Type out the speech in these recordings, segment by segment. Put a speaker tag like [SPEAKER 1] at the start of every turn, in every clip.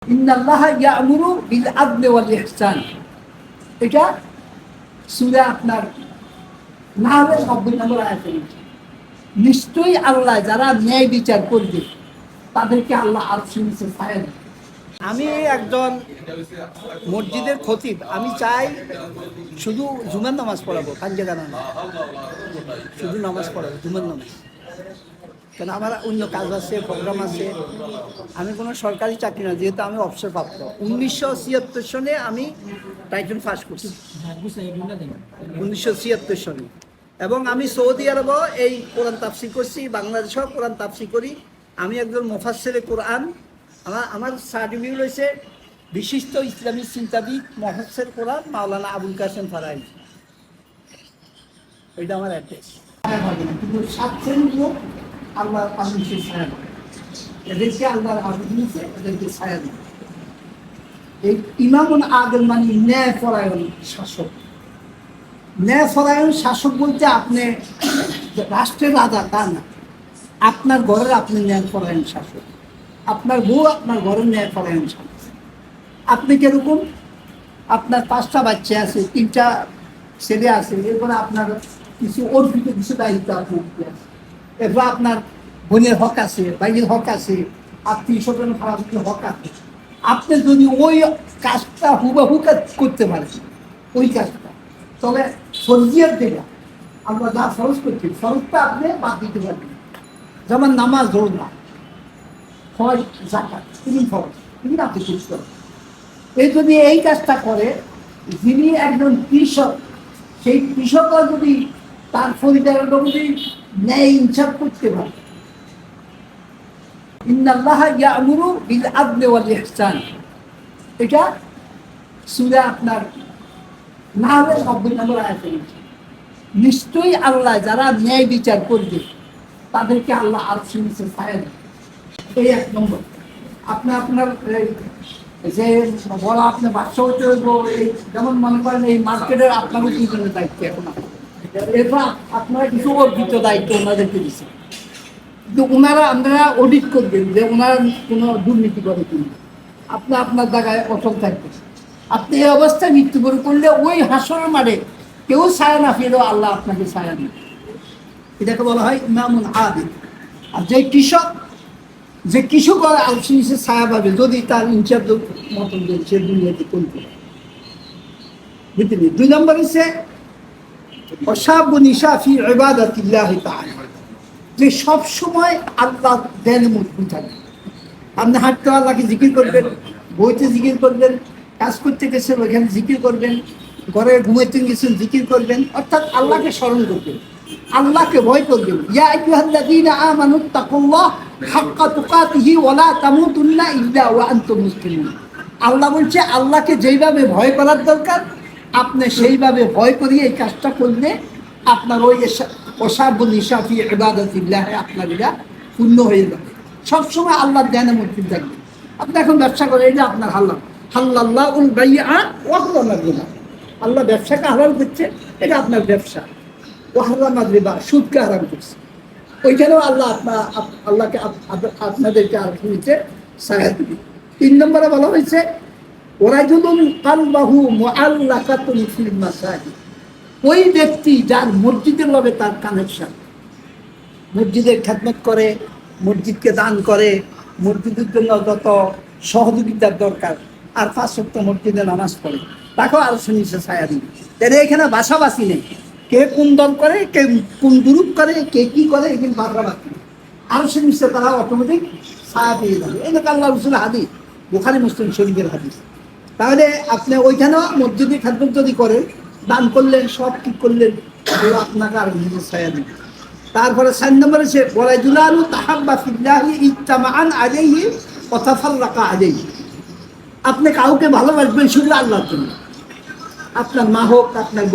[SPEAKER 1] ইন্নাল্লাহা ইয়া'মুরু বিল আদলি ওয়াল ইহসান। এটা সূরা আপনার নাহলের 90 নম্বর আয়াতে আছে। নিশ্চয়ই আল্লাহ যারা ন্যায় বিচার করবে তাদেরকে আল্লাহ আরশের নিচে ছায়া দেবে। আমি একজন মসজিদের খতিব, আমি চাই শুধু জুমার নামাজ পড়াবো, পাঞ্জেগানা শুধু নামাজ পড়াবো, জুমার নামাজ। কেন আমার অন্য কাজ আছে, প্রোগ্রাম আছে। আমি কোনো সরকারি চাকরি না, যেহেতু আমি অবসরপ্রাপ্ত। 1976 সনে আমি টাইটেল পাস করছি, 1976 সনে। এবং আমি সৌদি আরবও এই কোরআন তাফসীর করছি, বাংলাদেশেও কোরআন তাফসীর করি। আমি একজন মুফাসসিরে কোরআন। আমার সার্টিফিকেট হয়েছে বিশিষ্ট ইসলামী চিন্তাবিদ মুফাসসির কোরআন মাওলানা আবুল কাসেম ফারাইজি। এটা আমার অ্যাড্রেস। কিন্তু 7 শ্রেণীর লোক আল্লাহ আরশের ছায়া দেবে, এদেরকে আল্লাহর আরশের নিচে এদেরকে ছায়া দেবে। এই ইমামুন আদিল মানে ন্যায়পরায়ণ শাসক। ন্যায়পরায়ণ শাসক বলতে আপনি রাষ্ট্রের রাজা তা না, আপনার ঘরের আপনি ন্যায়পরায়ণ শাসক। আপনার বউ আপনার ঘরের ন্যায়পরায়ণ শাসক। আপনি কিরকম? আপনার 5টা বাচ্চা আছে, 3টা ছেলে আছে, এরপরে আপনার কিছু অর্পিত কিছু দায়িত্ব আপনার আছে। এরপর আপনার বোনের হক আছে, ভাইয়ের হক আছে, আত্মীয় স্বজন খারাপের হক আছে। আপনি যদি ওই কাজটা হুবহু করতে পারেন, ওই কাজটা, তবে ফরজিয়াত দেয়া আমরা যা ফরজ করছি ফরজটা আপনি বাদ দিতে পারবেন। যেমন নামাজ, রোজা, হজ, যাকাত, তিনি ফরজ, তিনি আপনি করতে পারবেন। এই যদি এই কাজটা করে, যিনি একজন কৃষক, সেই কৃষকরা যদি তার পরিবারের যদি ন্যায় ইনসাফ করতে পারে। ইন্নাল্লাহা ইয়া'মুরু বিল আদলি ওয়াল ইহসান। এটা সূরা আপনার নাহলের 90 নম্বর আয়াতে আছে। নিশ্চয়ই আল্লাহ যারা ন্যায় বিচার করবে তাদেরকে আল্লাহ আরশের নিচে ছায়া দেবে। এই 1 নম্বর। আপনার যে বলা আপনি বাদশা হতে হইব, এই যেমন মনে করেন এই মার্কেটের আপনার উদ্যোগের দায়িত্ব এখন। এরপর আপনারা কিছু অর্পিত দায়িত্ব ওনাদেরকে দিচ্ছে, কিন্তু আপনারা অডিট করবেন যে ওনারা কোনো দুর্নীতি করে কিনা। আপনি আপনার জায়গায় অটল থাকবেন। আপনি এই অবস্থায় মৃত্যুবরণ করলে ওই হাসরের মাঠে কেউ ছায়া না ফেলেও আল্লাহ আপনাকে ছায়া নেই। এটাকে বলা হয় ইমামুন আদিল। আর যে কৃষক আরশের নিচে ছায়া পাবে যদি তার ইনচার্জ মতন সে দুনিয়াতে করবে। বুঝলেন? 2 নম্বর হচ্ছে যে সবসময় আল্লাহ ধ্যানে মজবুত থাকবে। আপনি হাঁটতে আল্লাহকে জিকির করবেন, বইতে জিকির করবেন, কাজ করতে গেছেন ওইখানে জিকির করবেন, ঘরে ঘুমাইতে গেছেন জিকির করবেন, অর্থাৎ আল্লাহকে স্মরণ করবেন, আল্লাহকে ভয় করবেন। ইয়া আইয়ুহাল্লাযীনা আমানুত্তাকুল্লাহ হাক্কা তুকাতিহি ওয়া লা তামুতুন্না ইল্লা ওয়া আনতুম মুসলিমুন। আল্লাহ বলছে আল্লাহকে যেইভাবে ভয় করার দরকার আপনি সেইভাবে ভয় করিয়ে এই কাজটা করলে আপনার ওই ওয়াশাবুল ইশাফি ইবাদাতিল্লাহ আপনার এটা পূর্ণ হয়ে যাবে। সবসময় আল্লাহর ধ্যানে মজবুত থাকবে। আপনি এখন ব্যবসা করেন, এটা আপনার হাল্লাল্লাহুল বাইআ ওয়া হারামার রিবা। আল্লাহ ব্যবসাকে হালাল করছে, এটা আপনার ব্যবসা। ওয়া হারামার রিবা, সুদকে হারাম করছে। ওইখানেও আল্লাহকে আপনাদেরকে আর নিচে ছায়া দিবে। 3 নম্বরে বলা হয়েছে ওয়ারাজুলুন কালবাহু মুআল্লাকাতুন ফিল মাসাজিদ। ওই ব্যক্তি যার মসজিদের ভাবে তার কানেকশন, মসজিদের খেদমত করে, মসজিদকে দান করে, মসজিদের জন্য যত সহযোগিতার দরকার, আর 5 ওয়াক্ত মসজিদে নামাজ পড়ে, তাকেও আরশের নিচে ছায়া দিবে। তাহলে এখানে বাসাবাসি নেই, কে কোন দল করে, কে কোন গ্রুপ করে, কে কি করে, এখানে বাসাবাসি নেই। আরশের নিচে তারা অটোমেটিক ছায়া পেয়ে যাবে। এই যে আল্লাহ রাসূলের হাদিস, বুখারী মুসলিম শরীফের হাদিস। তাহলে আপনি ওইখানেও মসজিদে খেদমত যদি করেন, দান করলেন, সব ঠিক করলেন, আপনাকে আর নিজের ছায়া দিবে। তারপরে 4 নম্বরে সে ওয়ারাজুলানু তাহাব্বা ফিল্লাহি ইজতামাআন আলাইহি ওয়া তাফাররাকা আলাইহি। আপনি কাউকে ভালোবাসবেন শুধু আল্লাহর জন্য। আপনার মা হোক, আপনার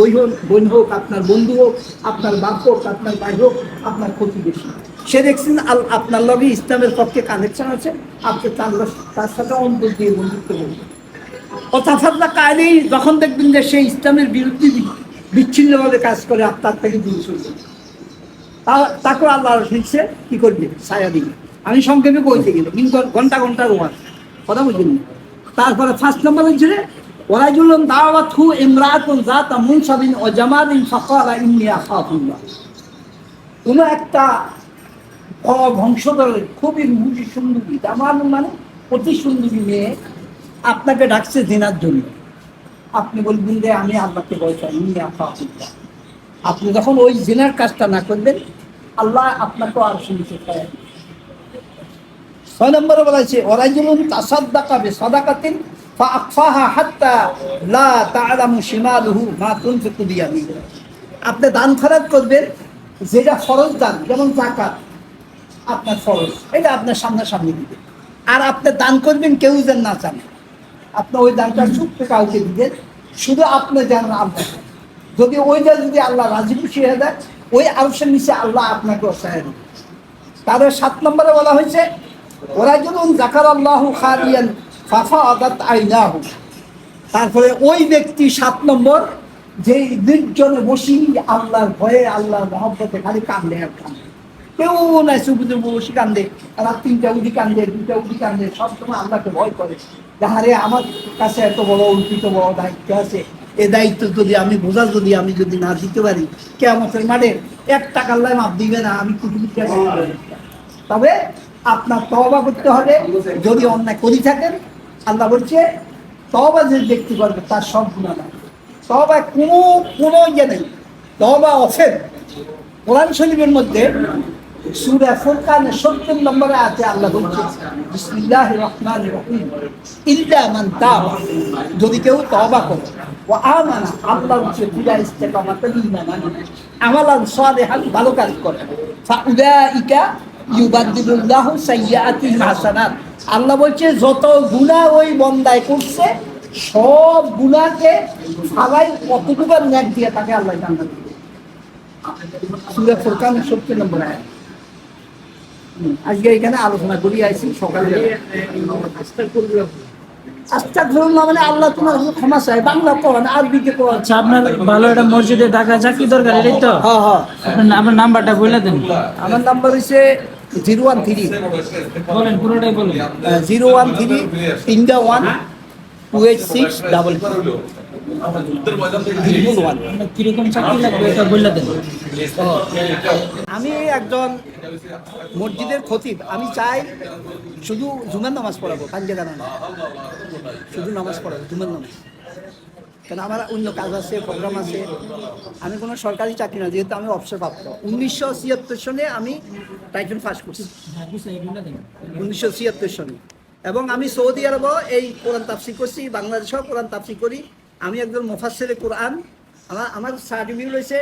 [SPEAKER 1] বোন হোক, আপনার বন্ধু হোক, আপনার বাপ হোক, আপনার ভাই হোক, আপনার প্রতিবেশী, সে দেখছেন আপনার লগে ইসলামের পক্ষে কানেকশন আছে, আপনি তার সাথে অন্তর দিয়ে বন্ধুত্ব করবেন। ওয়াতাফাররাকা আলাইহি, যখন দেখবেন যে সে ইসলামের বিরুদ্ধে বিচ্ছিন্নভাবে কাজ করে, আপনার থেকে দূরে সরবেন, তাকেও আল্লাহ নিচে কি করবে? ছায়া দিবে। আমি সংক্ষেপে বলতে গেলে কিন্তু ঘন্টা ওয়াজ কথা বুঝলেন। তারপরে 5 নম্বর হচ্ছে ওয়ারাজুলুন দাওয়াতহু ইমরাতুন যাতা মুনসাবিন ওয়া জামালিন ফাকালা ইন্নী আখাফুল্লাহ। কোন একটা বংশধরের খুবই রূপী সুন্দরী, জামাল মানে অতি সুন্দরী মেয়ে আপনাকে ডাকছে জিনার জন্য, আপনি বলবেন যে আমি আল্লাহকে ভয় পাই, ইন্নী আখাফুল্লাহ। আপনি যখন ওই জিনার কাজটা না করবেন, আল্লাহ আপনাকে আর শুনতে পায়। 6 নম্বরে বলা হয়েছে ওয়ারাজুলুন তাসাদ্দাকা বিসাদাকাতিন ফাআখফাহা হাত্তা লা তা'লামু শিমালুহু মা তুনফিকু বিয়ামিনহু। আপনি দান খয়রাত করবেন, যেটা ফরজ দান, যেমন যাকাত আপনার ফরজ, এটা আপনার সামনাসামনি দিবেন, আর আপনি দান করবেন কেউ যেন না জানে। আপনি ওই দানটা চুপকে কাউকে দিবেন, শুধু আপনি জানেন আল্লাহ। যদি ওইটা যদি আল্লাহ রাজি খুশি হয়ে দেয়, ওই আরশের নিচে আল্লাহ আপনাকে অসহায় দেবে। তাদের 7 নম্বরে বলা হয়েছে ওয়ারাজুলুন যাকারাল্লাহু খালিয়ান ফাফাদাত আইনাহু। তারপরে ওই ব্যক্তি 7 নম্বর, যে নির্জনে বসি আল্লাহর ভয়ে আল্লাহর মহব্বতে খালি কান্দে আর কান্দে, কেউ নাই চুপুতে বসে কান্দে, রাত 3টা উঠি কান্দে, 2টা উঠি কান্দে, সবসময় আল্লাহকে ভয় করে যে আরে আমার কাছে এত বড় অর্পিত বড় দায়িত্ব আছে, এই দায়িত্ব যদি আমি বোঝা যদি না দিতে পারি, কিয়ামতের মাঠে 1 টাকা আল্লাহ মাপ দিবে না, আমি কুটুকুটি করে। তবে আপনার তওবা করতে হবে, যদি অন্যায় করি থাকেন। আল্লাহ বলছে তওবা যে ব্যক্তি করবে তার সব গুনাহ নাই, তওবা কোনো ইয়ে নেই, তওবা অফের। কোরআন শরীফের মধ্যে সূরা ফুরকানের 70 নম্বরে আছে, আল্লাহ বলছে বিসমিল্লাহির রহমানির রহিম ইল্লা মান তাবা, যদি কেউ তওবা করে, ওয়া আমানা, আল্লাহর উপরে পূজা ইস্তেকামাতাল ঈমান, আমালান সালিহান, ভালো কাজ করে, ফাউলাইকা ইউবাদদিলুল্লাহু সাইয়্যাতিহিম হাসানাত। আল্লাহ বলছে যত গুনাহ ওই বান্দায় করছে সব গুনাহকে ফালাই কতটুকু নেক দিয়ে তাকে আল্লাহ জান্নাত দিবে। সূরা ফুরকানের 70 নম্বর আয়াত। আজকে এখানে আলোচনা করি আইছি সকালে। আস্তাগফিরুল্লাহ মানে আল্লাহ তোমার ক্ষমা চাই, বাংলা কোরআন, আরবিতে কোরআন।
[SPEAKER 2] আচ্ছা, আপনার ভালো একটা মসজিদে টাকা চাকরি দরকার, এটাই তো?
[SPEAKER 1] হ্যাঁ হ্যাঁ।
[SPEAKER 2] আপনার নাম্বারটা বলে দেন।
[SPEAKER 1] আমার নাম্বার হচ্ছে 013,
[SPEAKER 2] বলেন, পুরোটাই বলেন।
[SPEAKER 1] 013 3 1 286 1
[SPEAKER 2] আপনার কিরকম চাকরি লাগবে এটা বলে দেন।
[SPEAKER 1] আমি একজন মসজিদের খতিব, আমি চাই শুধু জুমার নামাজ পড়াবো, পাঞ্জাগা না, শুধু নামাজ পড়াবো, জুমার নামাজ। কারণ আমার অন্য কাজ আছে, প্রোগ্রাম আছে। আমি কোনো সরকারি চাকরি না, যেহেতু আমি অবসরপ্রাপ্ত। 1976 সনে আমি টাইটেল পাস করছি, 1976 সনে। এবং আমি সৌদি আরবও এই কোরআন তাফসীর করছি, বাংলাদেশেও কোরআন তাফসীর করি। আমি একজন মুফাসসিরে কোরআন। আমার সার্টিফিকেট রয়েছে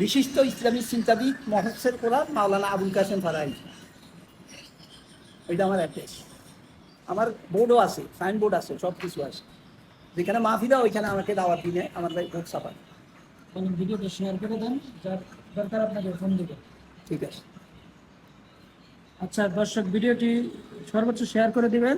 [SPEAKER 1] বিশিষ্ট ইসলামী চিন্তাবিদ মুফাসসির কোরআন মাওলানা আবুল কাসেম ফারাই। এটা আমার অ্যাড্রেস। আমার বোর্ডও আছে, সাইন বোর্ড আছে, সব কিছু আছে। যেখানে মাহফিলা ওইখানে আমাকে দাওয়াত দিনে আমার ভাই বোর্ড ছাপায়।
[SPEAKER 2] ভিডিওটা শেয়ার করে দেন, যার দরকার আপনাকে ফোন দেবেন।
[SPEAKER 1] ঠিক আছে।
[SPEAKER 2] আচ্ছা দর্শক, ভিডিওটি সর্বোচ্চ শেয়ার করে দিবেন।